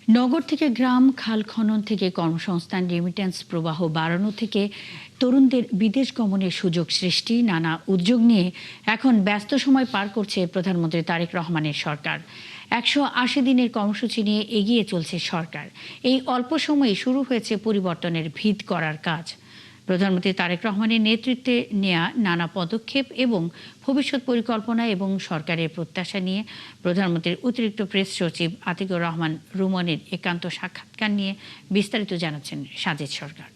নগর থেকে গ্রাম, খাল খনন থেকে কর্মসংস্থান, রেমিটেন্স প্রবাহ বাড়ানো থেকে তরুণদের বিদেশ গমনের সুযোগ সৃষ্টি, নানা উদ্যোগ নিয়ে এখন ব্যস্ত সময় পার করছে প্রধানমন্ত্রী তারেক রহমানের সরকার। 180 দিনের কর্মসূচি নিয়ে এগিয়ে চলছে সরকার। এই অল্প সময়ে শুরু হয়েছে পরিবর্তনের ভিত করার কাজ। প্রধানমন্ত্রী তারেক রহমানের নেতৃত্বে নেয়া নানা পদক্ষেপ এবং ভবিষ্যৎ পরিকল্পনা এবং সরকারের প্রত্যাশা নিয়ে প্রধানমন্ত্রীর অতিরিক্ত প্রেস সচিব আতিকুর রহমান রুমনের একান্ত সাক্ষাৎকার নিয়ে বিস্তারিত জানাচ্ছেন সাজিদ সরকার।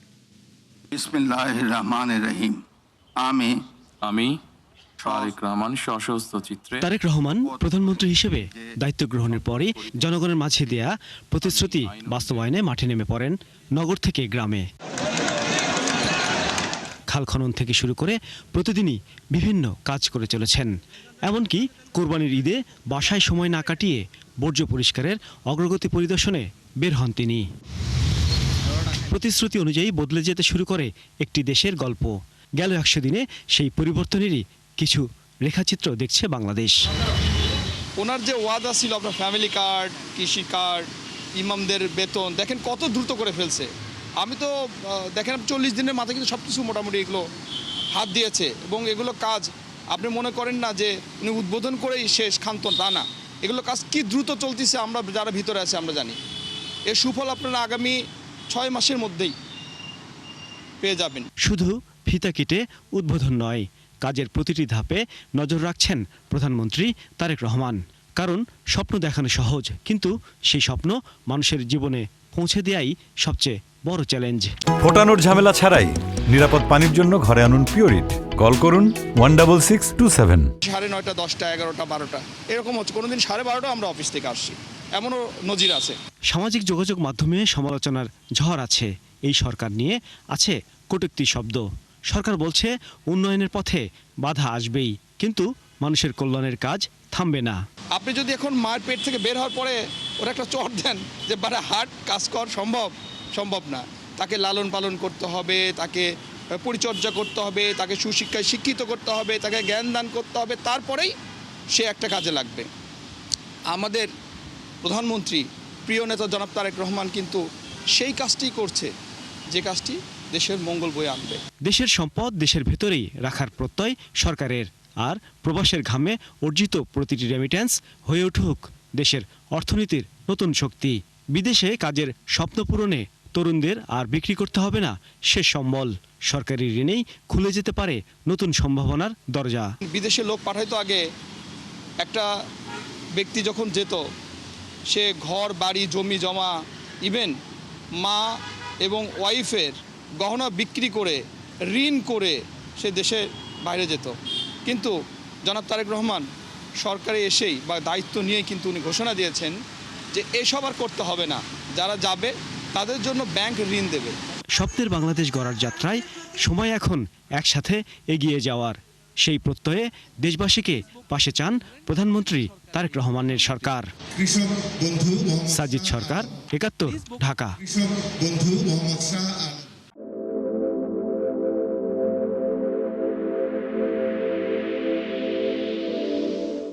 বিসমিল্লাহির রহমানির রহিম। আমি তারেক রহমান সশস্ত্র চিত্রে। তারেক রহমান প্রধানমন্ত্রী হিসেবে দায়িত্ব গ্রহণের পরই জনগণের মাঝে দেয়া প্রতিশ্রুতি বাস্তবায়নে মাঠে নেমে পড়েন নগর থেকে গ্রামে। খাল খনন থেকে শুরু করে প্রতিদিনই বিভিন্ন কাজ করে চলেছেন। এমনকি কোরবানির ঈদে বাসায় সময় না কাটিয়ে বর্জ্য পরিষ্কারের অগ্রগতি পরিদর্শনে বের হন তিনি। প্রতিশ্রুতি অনুযায়ী বদলে যেতে শুরু করে একটি দেশের গল্প। গেল 100 দিনে সেই পরিবর্তনেরই কিছু রেখাচিত্র দেখছে বাংলাদেশ। ওনার যে ওয়াদা ছিল আপনার ফ্যামিলি কার্ড, কৃষি কার্ড, ইমামদের বেতন, দেখেন কত দ্রুত করে ফেলছে। আমি তো দেখেন 40 দিনের মাথায় কিন্তু সব কিছু মোটামুটি এগুলো হাত দিয়েছে এবং এগুলো কাজ আপনি মনে করেন না যে উনি উদ্বোধন করেই শেষ ক্ষান্ত, তা না। এগুলো কাজ কি দ্রুত চলতেছে আমরা যারা ভিতরে আছে আমরা জানি। এর সুফল আপনারা আগামী 6 মাসের মধ্যেই পেয়ে যাবেন। শুধু ফিতা কেটে উদ্বোধন নয়, কাজের প্রতিটি ধাপে নজর রাখছেন প্রধানমন্ত্রী তারেক রহমান। কারণ স্বপ্ন দেখানো সহজ, কিন্তু সেই স্বপ্ন মানুষের জীবনে পৌঁছে দেয়াই সবচেয়ে বড় চ্যালেঞ্জ। ফোটানোর ঝামেলা ছাড়াই নিরাপদ পানির জন্য ঘরে আনুন পিওরিট। কল করুন 16627। 9:30, 10টা, 11টা, 12টা এরকম হচ্ছে। কোনোদিন 12:30 আমরা অফিস থেকে আসছি, এমনও নজির আছে। সামাজিক যোগাযোগ মাধ্যমে সমালোচনার ঝড় আছে। এই সরকার নিয়ে আছে কটূক্তি শব্দ। সরকার বলছে উন্নয়নের পথে বাধা আসবেই, কিন্তু মানুষের কল্যাণের কাজ থামবে না। আপনি যদি এখন মায়ের পেট থেকে বের হওয়ার পরে ওরা একটা চট দেন যে বারে হাট কাজ কর, সম্ভব না। তাকে লালন পালন করতে হবে, তাকে পরিচর্যা করতে হবে, তাকে সুশিক্ষায় শিক্ষিত করতে হবে, তাকে জ্ঞান দান করতে হবে, তারপরেই সে একটা কাজে লাগবে। আমাদের প্রধানমন্ত্রী প্রিয় নেতা জনাব তারেক রহমান কিন্তু সেই কাজটি করছে, যে কাজটি দেশের মঙ্গল বয়ে আনবে। দেশের সম্পদ দেশের ভেতরেই রাখার প্রত্যয় সরকারের। আর প্রবাসের ঘামে অর্জিত প্রতিটি রেমিট্যান্স হয়ে উঠুক দেশের অর্থনীতির নতুন শক্তি। বিদেশে কাজের স্বপ্ন পূরণে তরুণদের আর বিক্রি করতে হবে না শেষ সম্বল। সরকারি ঋণেই খুলে যেতে পারে নতুন সম্ভাবনার দরজা। বিদেশে লোক পাঠাইতো আগে, একটা ব্যক্তি যখন যেত সে ঘর বাড়ি জমি জমা ইভেন মা এবং ওয়াইফের গহনা বিক্রি করে ঋণ করে সে দেশে বাইরে যেত। কিন্তু জনাব তারেক রহমান সরকারে এসেই বা দায়িত্ব নিয়েই কিন্তু উনি ঘোষণা দিয়েছেন যে এসব আর করতে হবে না, যারা যাবে তাদের জন্য ব্যাংক ঋণ দেবে। স্বপ্নের বাংলাদেশ গড়ার যাত্রায় সময় এখন একসাথে এগিয়ে যাওয়ার। সেই প্রত্যয়ে দেশবাসীকে পাশে চান প্রধানমন্ত্রী তারেক রহমানের সরকার। কৃষক বন্ধু সাজিদ সরকার, 71, ঢাকা। কৃষক বন্ধু মোহাম্মদ শাহ